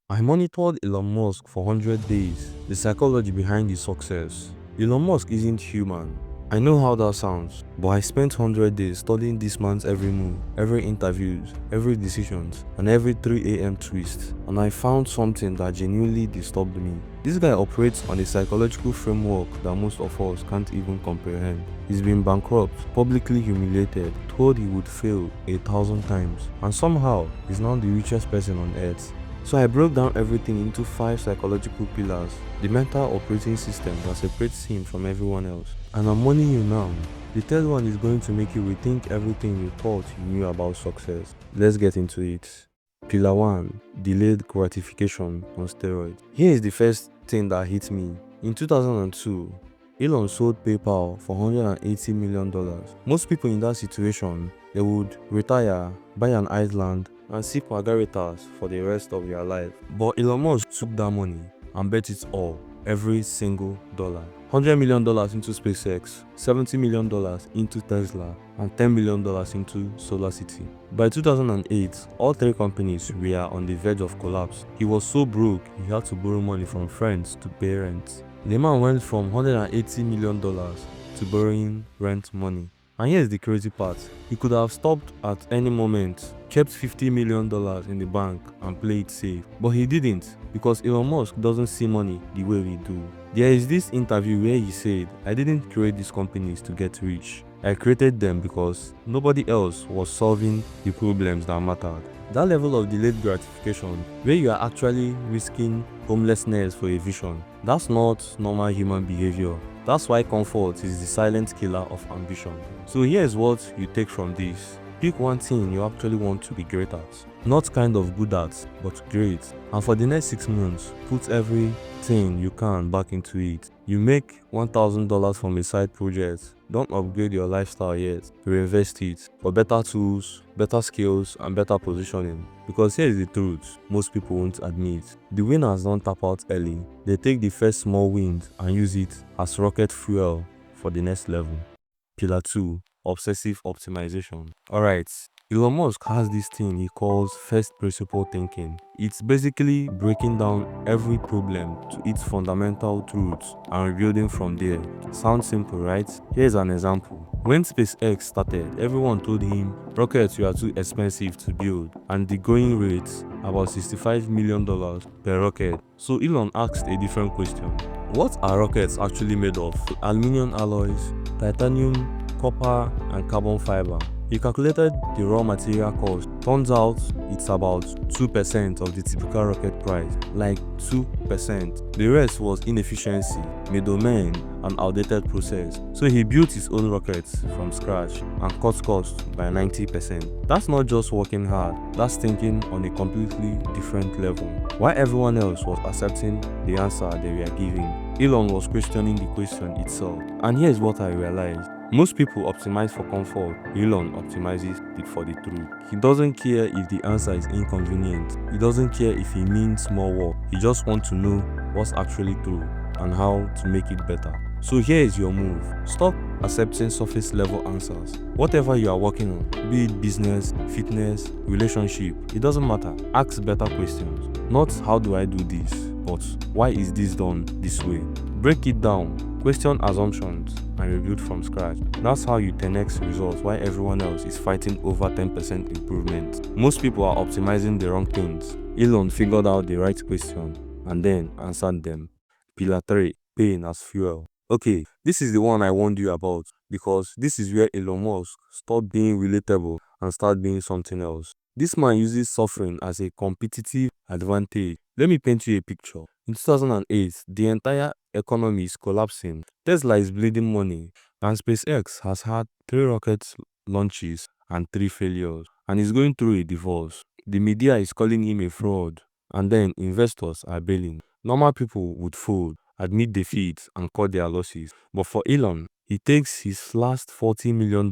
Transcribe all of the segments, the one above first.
I monitored Elon Musk for 100 days, the psychology behind his success. Elon Musk isn't human. I know how that sounds, but I spent 100 days studying this man's every move, every interviews, every decisions, and every 3 a.m. twist, and I found something that genuinely disturbed me. This guy operates on a psychological framework that most of us can't even comprehend. He's been bankrupt, publicly humiliated, told he would fail 1,000 times, and somehow he's now the richest person on earth. So I broke down everything into 5 psychological pillars, the mental operating system that separates him from everyone else. And I'm warning you now, the third one is going to make you rethink everything you thought you knew about success. Let's get into it. Pillar 1. Delayed gratification on steroids. Here is the first thing that hit me. In 2002, Elon sold PayPal for $180 million. Most people in that situation, they would retire, buy an island, and sip margaritas for the rest of their life. But Elon Musk took that money and bet it all, every single dollar. $100 million into SpaceX, $70 million into Tesla, and $10 million into SolarCity. By 2008, all 3 companies were on the verge of collapse. He was so broke, he had to borrow money from friends to pay rent. The man went from $180 million to borrowing rent money. And here's the crazy part, he could have stopped at any moment, kept $50 million in the bank and played it safe. But he didn't, because Elon Musk doesn't see money the way we do. There is this interview where he said, "I didn't create these companies to get rich. I created them because nobody else was solving the problems that mattered." That level of delayed gratification, where you are actually risking homelessness for a vision, that's not normal human behavior. That's why comfort is the silent killer of ambition. So here's what you take from this. Pick one thing you actually want to be great at. Not kind of good at, but great. And for the next 6 months, put everything you can back into it. You make $1,000 from a side project. Don't upgrade your lifestyle yet. Reinvest it for better tools, better skills, and better positioning. Because here's the truth most people won't admit. The winners don't tap out early. They take the first small wins and use it as rocket fuel for the next level. Pillar 2. Obsessive optimization. Alright, Elon Musk has this thing he calls first principle thinking. It's basically breaking down every problem to its fundamental truths and rebuilding from there. Sounds simple, right? Here's an example. When SpaceX started, everyone told him rockets were too expensive to build and the going rates about $65 million per rocket. So Elon asked a different question. What are rockets actually made of? Aluminium alloys, titanium, copper, and carbon fiber. He calculated the raw material cost. Turns out it's about 2% of the typical rocket price, like 2%. The rest was inefficiency, middlemen, and outdated process. So he built his own rockets from scratch and cut costs by 90%. That's not just working hard, that's thinking on a completely different level. While everyone else was accepting the answer they were giving, Elon was questioning the question itself. And here's what I realized. Most people optimize for comfort. Elon optimizes it for the truth. He doesn't care if the answer is inconvenient. He doesn't care if he means more work. He just wants to know what's actually true and how to make it better. So here is your move. Stop accepting surface level answers. Whatever you are working on, be it business, fitness, relationship, it doesn't matter. Ask better questions. Not how do I do this, but why is this done this way? Break it down. Question assumptions and rebuild from scratch. That's how you 10x results while everyone else is fighting over 10% improvement. Most people are optimizing the wrong things. Elon figured out the right question and then answered them. Pillar 3. Pain as fuel. Okay, this is the one I warned you about because this is where Elon Musk stopped being relatable and started being something else. This man uses suffering as a competitive advantage. Let me paint you a picture. In 2008, the entire economy is collapsing. Tesla is bleeding money, and SpaceX has had 3 rocket launches and 3 failures, and is going through a divorce. The media is calling him a fraud, and then investors are bailing. Normal people would fold, admit defeat, and cut their losses. But for Elon, he takes his last $40 million,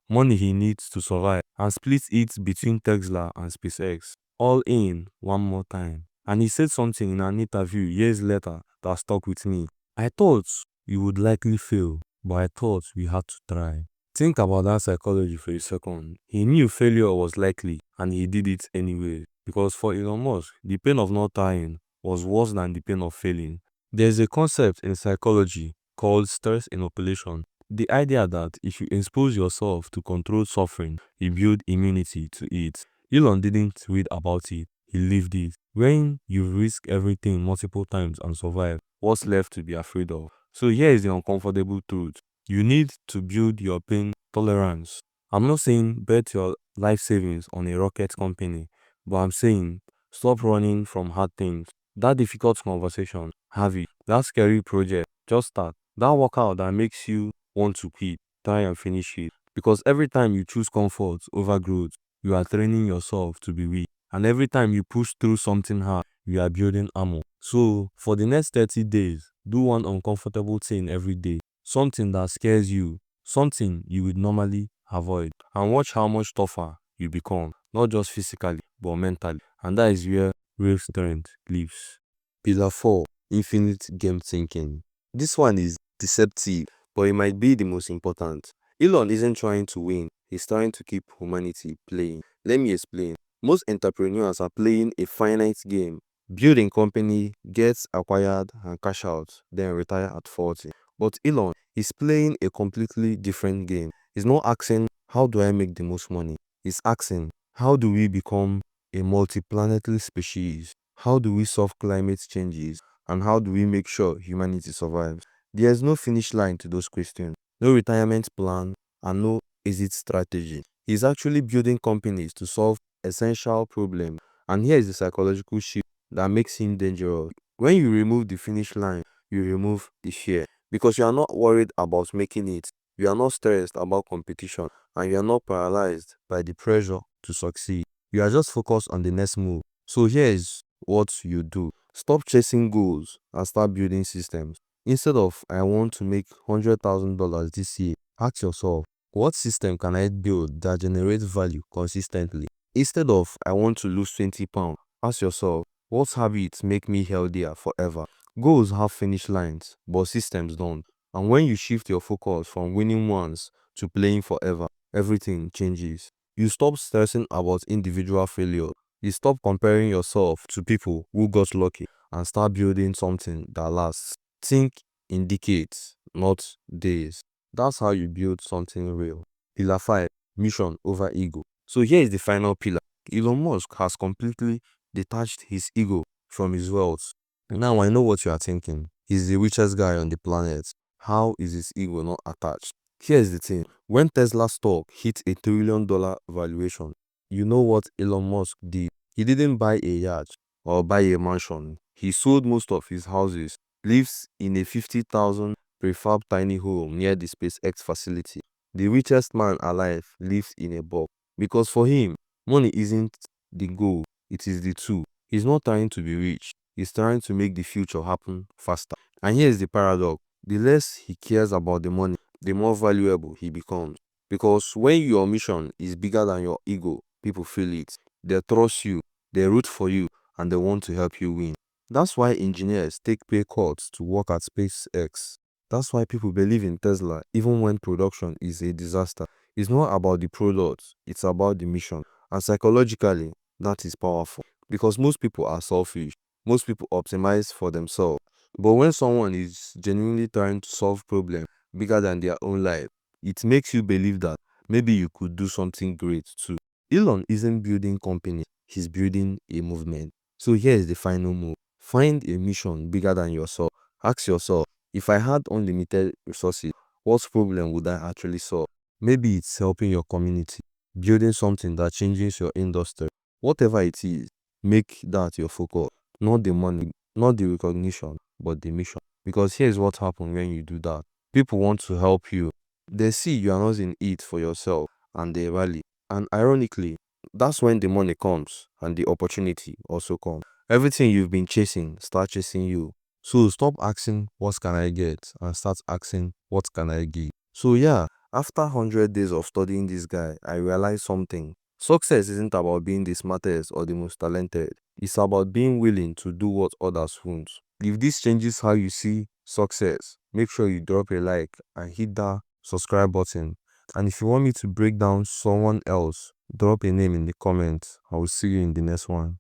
money he needs to survive, and splits it between Tesla and SpaceX, all in one more time. And he said something in an interview years later that stuck with me. "I thought you would likely fail, but I thought we had to try." Think about that psychology for a second. He knew failure was likely and he did it anyway. Because for Elon Musk, the pain of not trying was worse than the pain of failing. There's a concept in psychology called stress inoculation. The idea that if you expose yourself to controlled suffering, you build immunity to it. Elon didn't read about it, he lived it. When you risk everything multiple times and survive, what's left to be afraid of? So here is the uncomfortable truth. You need to build your pain tolerance. I'm not saying bet your life savings on a rocket company, but I'm saying stop running from hard things. That difficult conversation, have it. That scary project, just start. That workout that makes you want to quit, try and finish it. Because every time you choose comfort over growth, you are training yourself to be weak. And every time you push through something hard, you are building armor. So, for the next 30 days, do one uncomfortable thing every day. Something that scares you, something you would normally avoid. And watch how much tougher you become, not just physically, but mentally. And that is where real strength lives. Pillar 4. Infinite game thinking. This one is deceptive, but it might be the most important. Elon isn't trying to win, he's trying to keep humanity playing. Let me explain. Most entrepreneurs are playing a finite game. Build a company, get acquired and cash out, then retire at 40. But Elon is playing a completely different game. He's not asking, how do I make the most money? He's asking, how do we become a multiplanetary species? How do we solve climate changes? And how do we make sure humanity survives? There's no finish line to those questions, no retirement plan, and no exit strategy. He's actually building companies to solve essential problems. And here is the psychological shift that makes him dangerous. When you remove the finish line, you remove the fear. Because you are not worried about making it, you are not stressed about competition, and you are not paralyzed by the pressure to succeed. You are just focused on the next move. So here is what you do. Stop chasing goals and start building systems. Instead of I want to make $100,000 this year, ask yourself, what system can I build that generates value consistently? Instead of I want to lose 20 pounds, ask yourself, what habits make me healthier forever? Goals have finish lines, but systems don't. And when you shift your focus from winning once to playing forever, everything changes. You stop stressing about individual failure. You stop comparing yourself to people who got lucky and start building something that lasts. Think in decades, not days. That's how you build something real. Pillar 5. Mission over ego. So here is the final pillar. Elon Musk has completely detached his ego from his wealth. Now I know what you are thinking. He's the richest guy on the planet. How is his ego not attached? Here's the thing. When Tesla stock hit $1 trillion valuation, you know what Elon Musk did? He didn't buy a yacht or buy a mansion. He sold most of his houses, lives in a 50,000 prefab tiny home near the SpaceX facility. The richest man alive lives in a box. Because for him, money isn't the goal, it is the tool. He's not trying to be rich, he's trying to make the future happen faster. And here's the paradox. The less he cares about the money, the more valuable he becomes. Because when your mission is bigger than your ego, people feel it. They trust you, they root for you, and they want to help you win. That's why engineers take pay cuts to work at SpaceX. That's why people believe in Tesla even when production is a disaster. It's not about the product, it's about the mission. And psychologically, that is powerful. Because most people are selfish. Most people optimize for themselves. But when someone is genuinely trying to solve problems bigger than their own life, it makes you believe that maybe you could do something great too. Elon isn't building company, he's building a movement. So here is the final move. Find a mission bigger than yourself. Ask yourself, if I had unlimited resources, what problem would I actually solve? Maybe it's helping your community, building something that changes your industry. Whatever it is, make that your focus. Not the money, not the recognition, but the mission. Because here's what happens when you do that. People want to help you. They see you are not in it for yourself and they rally. And ironically, that's when the money comes and the opportunity also comes. Everything you've been chasing starts chasing you. So stop asking, what can I get? And start asking, what can I give? So yeah, after 100 days of studying this guy, I realized something. Success isn't about being the smartest or the most talented. It's about being willing to do what others won't. If this changes how you see success, make sure you drop a like and hit that subscribe button And if you want me to break down someone else, drop a name in the comments. I will see you in the next one.